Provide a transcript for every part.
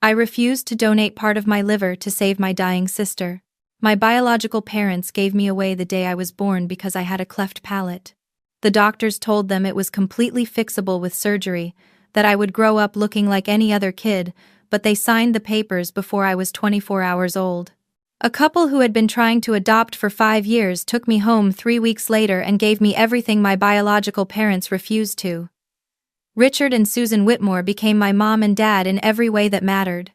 I refused to donate part of my liver to save my dying sister. My biological parents gave me away the day I was born because I had a cleft palate. The doctors told them it was completely fixable with surgery, that I would grow up looking like any other kid, but they signed the papers before I was 24 hours old. A couple who had been trying to adopt for 5 years took me home 3 weeks later and gave me everything my biological parents refused to. Richard and Susan Whitmore became my mom and dad in every way that mattered.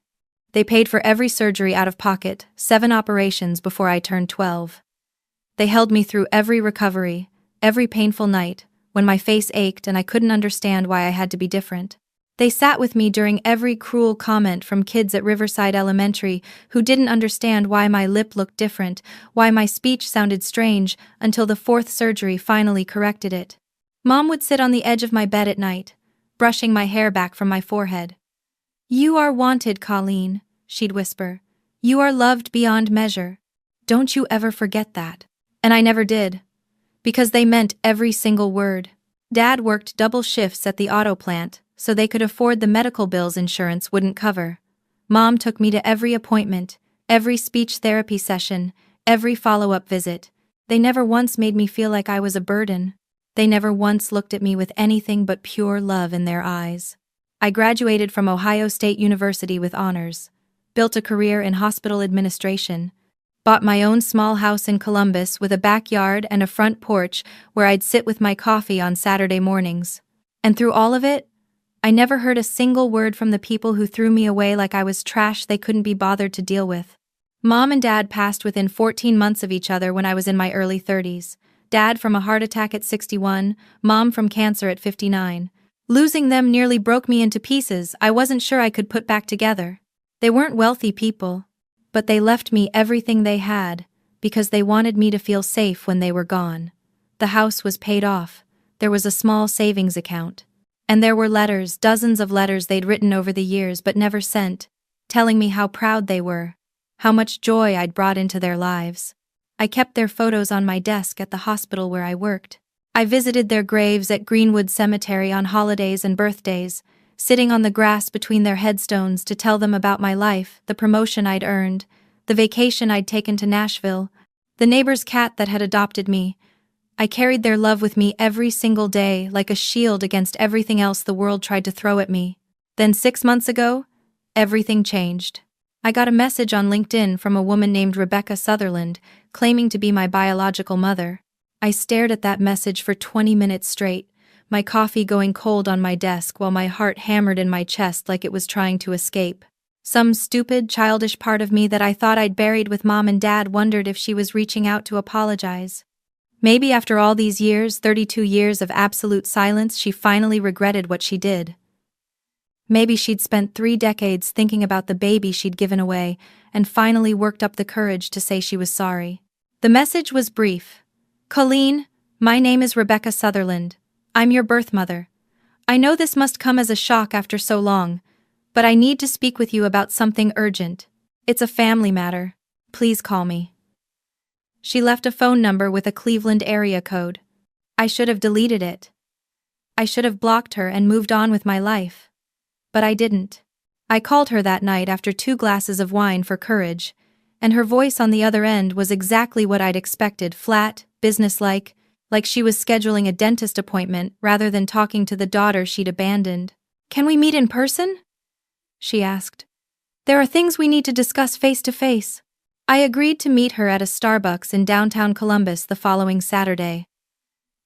They paid for every surgery out of pocket, 7 operations before I turned 12. They held me through every recovery, every painful night, when my face ached and I couldn't understand why I had to be different. They sat with me during every cruel comment from kids at Riverside Elementary who didn't understand why my lip looked different, why my speech sounded strange, until the 4th surgery finally corrected it. Mom would sit on the edge of my bed at night, brushing my hair back from my forehead. "You are wanted, Colleen," she'd whisper. "You are loved beyond measure. Don't you ever forget that." And I never did. Because they meant every single word. Dad worked double shifts at the auto plant, so they could afford the medical bills insurance wouldn't cover. Mom took me to every appointment, every speech therapy session, every follow-up visit. They never once made me feel like I was a burden. They never once looked at me with anything but pure love in their eyes. I graduated from Ohio State University with honors, built a career in hospital administration, bought my own small house in Columbus with a backyard and a front porch where I'd sit with my coffee on Saturday mornings. And through all of it, I never heard a single word from the people who threw me away like I was trash they couldn't be bothered to deal with. Mom and Dad passed within 14 months of each other when I was in my early 30s. Dad from a heart attack at 61, Mom from cancer at 59. Losing them nearly broke me into pieces I wasn't sure I could put back together. They weren't wealthy people, but they left me everything they had because they wanted me to feel safe when they were gone. The house was paid off. There was a small savings account. And there were letters, dozens of letters they'd written over the years but never sent, telling me how proud they were, how much joy I'd brought into their lives. I kept their photos on my desk at the hospital where I worked. I visited their graves at Greenwood Cemetery on holidays and birthdays, sitting on the grass between their headstones to tell them about my life, the promotion I'd earned, the vacation I'd taken to Nashville, the neighbor's cat that had adopted me. I carried their love with me every single day like a shield against everything else the world tried to throw at me. Then 6 months ago, everything changed. I got a message on LinkedIn from a woman named Rebecca Sutherland, claiming to be my biological mother. I stared at that message for 20 minutes straight, my coffee going cold on my desk while my heart hammered in my chest like it was trying to escape. Some stupid, childish part of me that I thought I'd buried with Mom and Dad wondered if she was reaching out to apologize. Maybe after all these years, 32 years of absolute silence, she finally regretted what she did. Maybe she'd spent 3 decades thinking about the baby she'd given away and finally worked up the courage to say she was sorry. The message was brief. "Colleen, my name is Rebecca Sutherland. I'm your birth mother. I know this must come as a shock after so long, but I need to speak with you about something urgent. It's a family matter. Please call me." She left a phone number with a Cleveland area code. I should have deleted it. I should have blocked her and moved on with my life. But I didn't. I called her that night after 2 glasses of wine for courage, and her voice on the other end was exactly what I'd expected, flat, businesslike, like she was scheduling a dentist appointment rather than talking to the daughter she'd abandoned. "Can we meet in person?" she asked. "There are things we need to discuss face to face." I agreed to meet her at a Starbucks in downtown Columbus the following Saturday.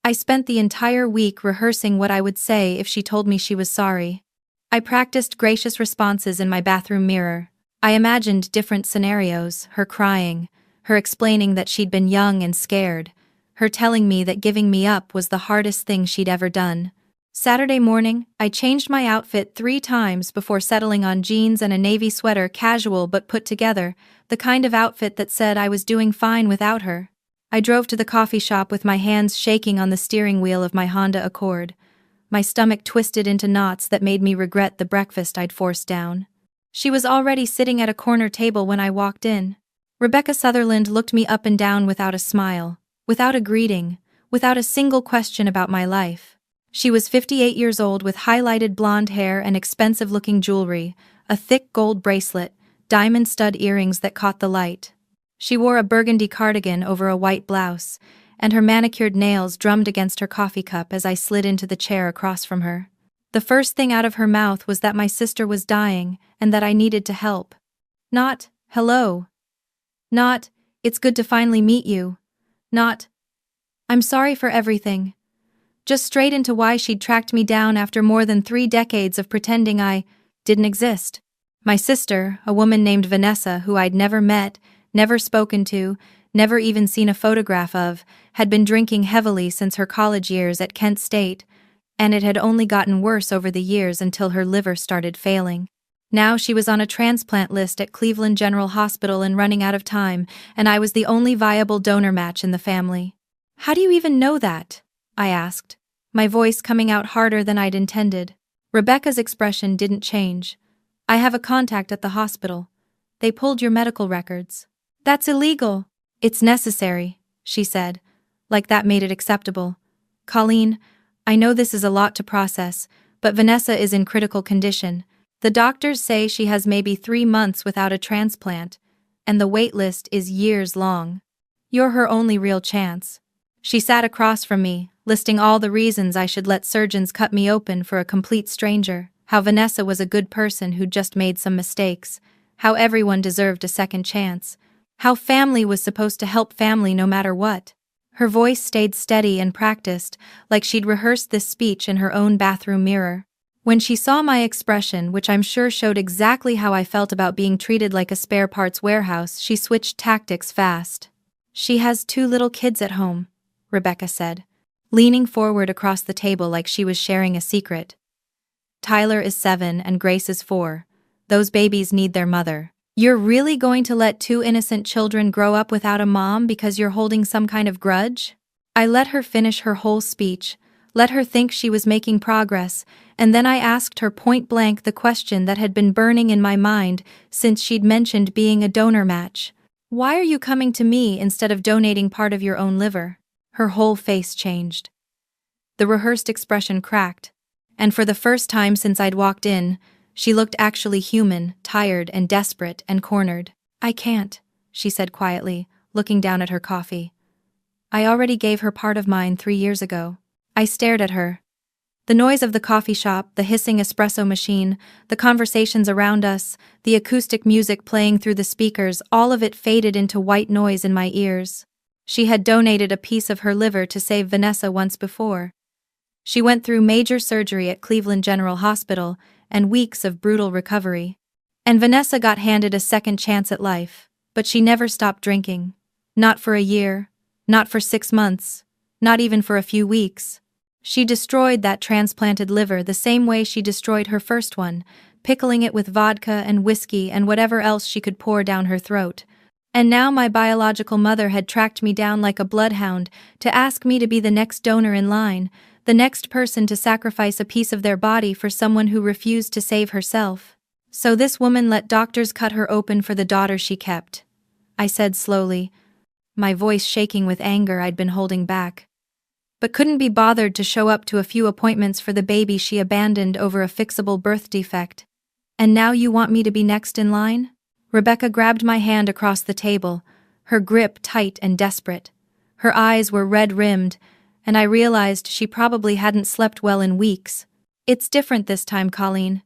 I spent the entire week rehearsing what I would say if she told me she was sorry. I practiced gracious responses in my bathroom mirror. I imagined different scenarios, her crying, her explaining that she'd been young and scared, her telling me that giving me up was the hardest thing she'd ever done. Saturday morning, I changed my outfit 3 times before settling on jeans and a navy sweater, casual but put together, the kind of outfit that said I was doing fine without her. I drove to the coffee shop with my hands shaking on the steering wheel of my Honda Accord. My stomach twisted into knots that made me regret the breakfast I'd forced down. She was already sitting at a corner table when I walked in. Rebecca Sutherland looked me up and down without a smile, without a greeting, without a single question about my life. She was 58 years old with highlighted blonde hair and expensive-looking jewelry, a thick gold bracelet, diamond stud earrings that caught the light. She wore a burgundy cardigan over a white blouse, and her manicured nails drummed against her coffee cup as I slid into the chair across from her. The first thing out of her mouth was that my sister was dying and that I needed to help. Not, hello. Not, it's good to finally meet you. Not, I'm sorry for everything. Just straight into why she'd tracked me down after more than 3 decades of pretending I didn't exist. My sister, a woman named Vanessa who I'd never met, never spoken to, never even seen a photograph of, had been drinking heavily since her college years at Kent State, and it had only gotten worse over the years until her liver started failing. Now she was on a transplant list at Cleveland General Hospital and running out of time, and I was the only viable donor match in the family. How do you even know that? I asked, my voice coming out harder than I'd intended. Rebecca's expression didn't change. I have a contact at the hospital. They pulled your medical records. That's illegal. It's necessary, she said, like that made it acceptable. Colleen, I know this is a lot to process, but Vanessa is in critical condition. The doctors say she has maybe 3 months without a transplant, and the wait list is years long. You're her only real chance. She sat across from me, listing all the reasons I should let surgeons cut me open for a complete stranger, how Vanessa was a good person who'd just made some mistakes, how everyone deserved a second chance, how family was supposed to help family no matter what. Her voice stayed steady and practiced, like she'd rehearsed this speech in her own bathroom mirror. When she saw my expression, which I'm sure showed exactly how I felt about being treated like a spare parts warehouse, she switched tactics fast. She has 2 little kids at home, Rebecca said, leaning forward across the table like she was sharing a secret. Tyler is 7 and Grace is 4. Those babies need their mother. You're really going to let 2 innocent children grow up without a mom because you're holding some kind of grudge? I let her finish her whole speech, let her think she was making progress, and then I asked her point-blank the question that had been burning in my mind since she'd mentioned being a donor match. Why are you coming to me instead of donating part of your own liver? Her whole face changed. The rehearsed expression cracked, and for the first time since I'd walked in, she looked actually human, tired and desperate and cornered. I can't, she said quietly, looking down at her coffee. I already gave her part of mine 3 years ago. I stared at her. The noise of the coffee shop, the hissing espresso machine, the conversations around us, the acoustic music playing through the speakers, all of it faded into white noise in my ears. She had donated a piece of her liver to save Vanessa once before. She went through major surgery at Cleveland General Hospital and weeks of brutal recovery. And Vanessa got handed a second chance at life, but she never stopped drinking. Not for a year, not for 6 months, not even for a few weeks. She destroyed that transplanted liver the same way she destroyed her first one, pickling it with vodka and whiskey and whatever else she could pour down her throat. And now my biological mother had tracked me down like a bloodhound to ask me to be the next donor in line, the next person to sacrifice a piece of their body for someone who refused to save herself. So this woman let doctors cut her open for the daughter she kept. I said slowly, my voice shaking with anger I'd been holding back. But couldn't be bothered to show up to a few appointments for the baby she abandoned over a fixable birth defect. And now you want me to be next in line? Rebecca grabbed my hand across the table, her grip tight and desperate. Her eyes were red-rimmed, and I realized she probably hadn't slept well in weeks. It's different this time, Colleen.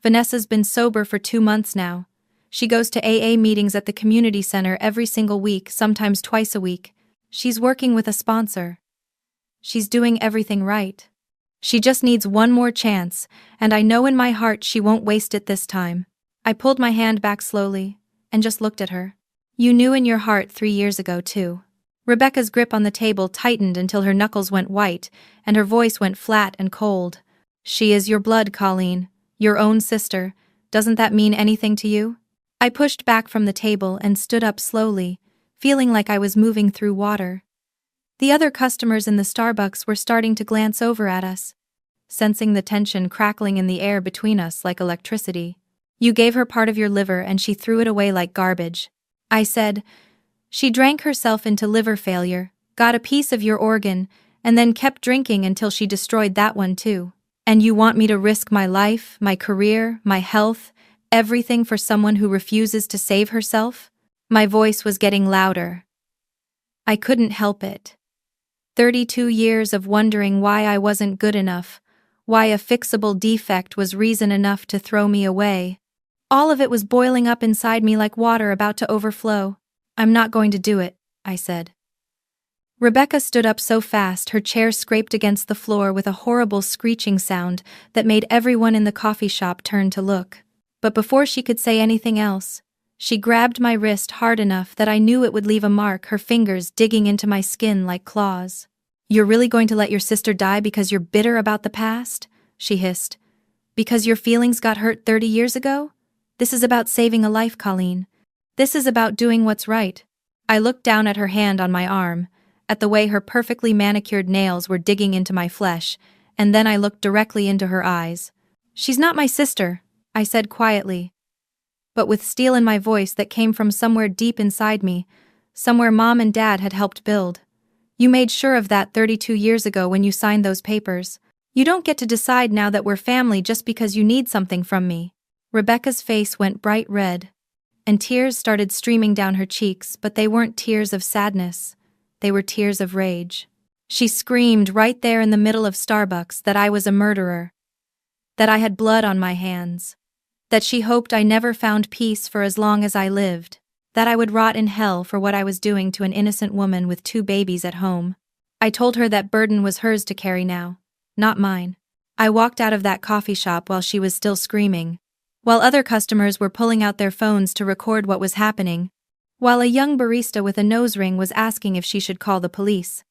Vanessa's been sober for 2 months now. She goes to AA meetings at the community center every single week, sometimes twice a week. She's working with a sponsor. She's doing everything right. She just needs one more chance, and I know in my heart she won't waste it this time. I pulled my hand back slowly, and just looked at her. You knew in your heart 3 years ago, too. Rebecca's grip on the table tightened until her knuckles went white, and her voice went flat and cold. She is your blood, Colleen. Your own sister. Doesn't that mean anything to you? I pushed back from the table and stood up slowly, feeling like I was moving through water. The other customers in the Starbucks were starting to glance over at us, sensing the tension crackling in the air between us like electricity. You gave her part of your liver and she threw it away like garbage. I said, she drank herself into liver failure, got a piece of your organ, and then kept drinking until she destroyed that one too. And you want me to risk my life, my career, my health, Everything for someone who refuses to save herself? My voice was getting louder. I couldn't help it. 32 years of wondering why I wasn't good enough, why a fixable defect was reason enough to throw me away. All of it was boiling up inside me like water about to overflow. I'm not going to do it, I said. Rebecca stood up so fast her chair scraped against the floor with a horrible screeching sound that made everyone in the coffee shop turn to look. But before she could say anything else, she grabbed my wrist hard enough that I knew it would leave a mark, her fingers digging into my skin like claws. You're really going to let your sister die because you're bitter about the past? She hissed. Because your feelings got hurt 30 years ago? This is about saving a life, Colleen. This is about doing what's right. I looked down at her hand on my arm, at the way her perfectly manicured nails were digging into my flesh, and then I looked directly into her eyes. She's not my sister, I said quietly, but with steel in my voice that came from somewhere deep inside me, somewhere Mom and Dad had helped build. You made sure of that 32 years ago when you signed those papers. You don't get to decide now that we're family just because you need something from me. Rebecca's face went bright red, and tears started streaming down her cheeks, but they weren't tears of sadness. They were tears of rage. She screamed right there in the middle of Starbucks that I was a murderer, that I had blood on my hands, that she hoped I never found peace for as long as I lived, that I would rot in hell for what I was doing to an innocent woman with 2 babies at home. I told her that burden was hers to carry now, not mine. I walked out of that coffee shop while she was still screaming, while other customers were pulling out their phones to record what was happening, while a young barista with a nose ring was asking if she should call the police.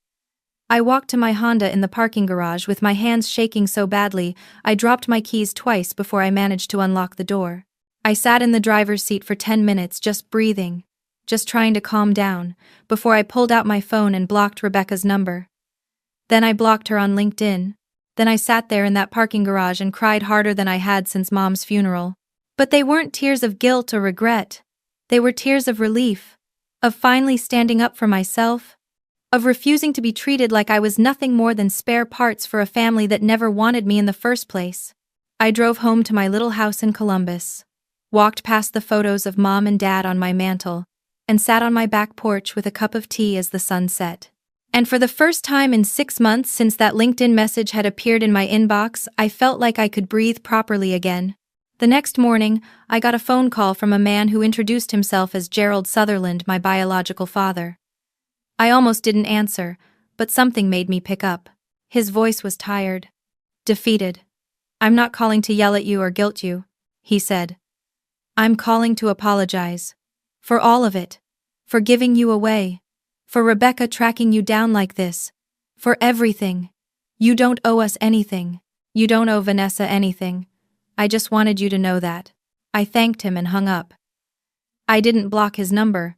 I walked to my Honda in the parking garage with my hands shaking so badly I dropped my keys twice before I managed to unlock the door. I sat in the driver's seat for 10 minutes just breathing, just trying to calm down, before I pulled out my phone and blocked Rebecca's number. Then I blocked her on LinkedIn. Then I sat there in that parking garage and cried harder than I had since Mom's funeral. But they weren't tears of guilt or regret. They were tears of relief, of finally standing up for myself, of refusing to be treated like I was nothing more than spare parts for a family that never wanted me in the first place. I drove home to my little house in Columbus, walked past the photos of Mom and Dad on my mantle, and sat on my back porch with a cup of tea as the sun set. And for the first time in 6 months since that LinkedIn message had appeared in my inbox, I felt like I could breathe properly again. The next morning, I got a phone call from a man who introduced himself as Gerald Sutherland, my biological father. I almost didn't answer, but something made me pick up. His voice was tired, defeated. I'm not calling to yell at you or guilt you, he said. I'm calling to apologize. For all of it. For giving you away. For Rebecca tracking you down like this. For everything. You don't owe us anything. You don't owe Vanessa anything. I just wanted you to know that. I thanked him and hung up. I didn't block his number,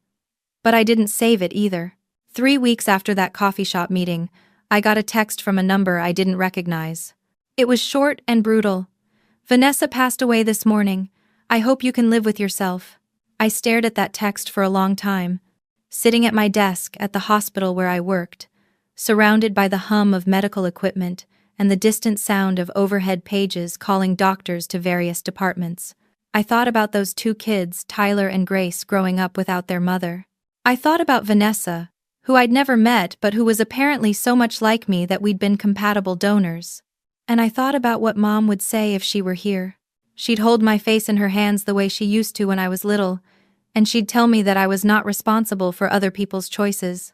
but I didn't save it either. 3 weeks after that coffee shop meeting, I got a text from a number I didn't recognize. It was short and brutal. Vanessa passed away this morning. I hope you can live with yourself. I stared at that text for a long time, sitting at my desk at the hospital where I worked, surrounded by the hum of medical equipment and the distant sound of overhead pages calling doctors to various departments. I thought about those 2 kids, Tyler and Grace, growing up without their mother. I thought about Vanessa, who I'd never met but who was apparently so much like me that we'd been compatible donors. And I thought about what Mom would say if she were here. She'd hold my face in her hands the way she used to when I was little, and she'd tell me that I was not responsible for other people's choices.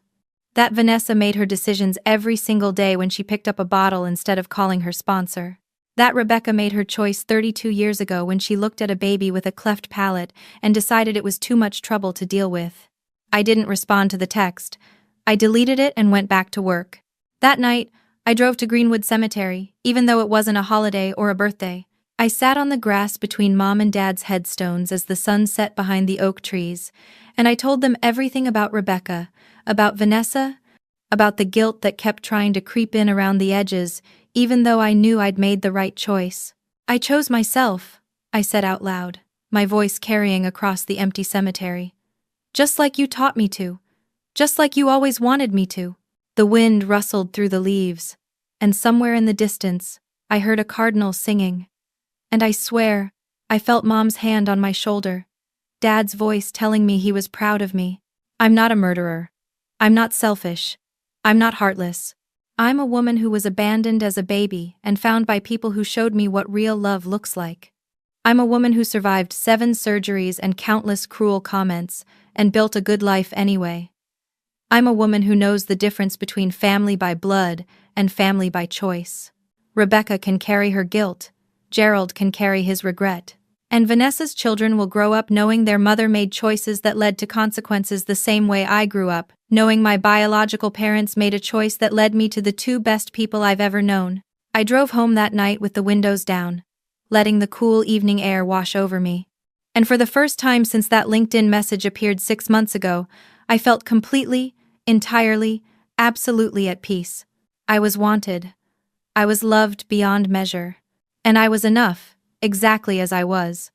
That Vanessa made her decisions every single day when she picked up a bottle instead of calling her sponsor. That Rebecca made her choice 32 years ago when she looked at a baby with a cleft palate and decided it was too much trouble to deal with. I didn't respond to the text. I deleted it and went back to work. That night, I drove to Greenwood Cemetery, even though it wasn't a holiday or a birthday. I sat on the grass between Mom and Dad's headstones as the sun set behind the oak trees, and I told them everything about Rebecca, about Vanessa, about the guilt that kept trying to creep in around the edges, even though I knew I'd made the right choice. I chose myself, I said out loud, my voice carrying across the empty cemetery. Just like you taught me to. Just like you always wanted me to. The wind rustled through the leaves, and somewhere in the distance, I heard a cardinal singing. And I swear, I felt Mom's hand on my shoulder, Dad's voice telling me he was proud of me. I'm not a murderer. I'm not selfish. I'm not heartless. I'm a woman who was abandoned as a baby and found by people who showed me what real love looks like. I'm a woman who survived 7 surgeries and countless cruel comments and built a good life anyway. I'm a woman who knows the difference between family by blood and family by choice. Rebecca can carry her guilt, Gerald can carry his regret. And Vanessa's children will grow up knowing their mother made choices that led to consequences the same way I grew up, knowing my biological parents made a choice that led me to the 2 best people I've ever known. I drove home that night with the windows down, letting the cool evening air wash over me. And for the first time since that LinkedIn message appeared 6 months ago, I felt completely, entirely, absolutely at peace. I was wanted. I was loved beyond measure. And I was enough, exactly as I was.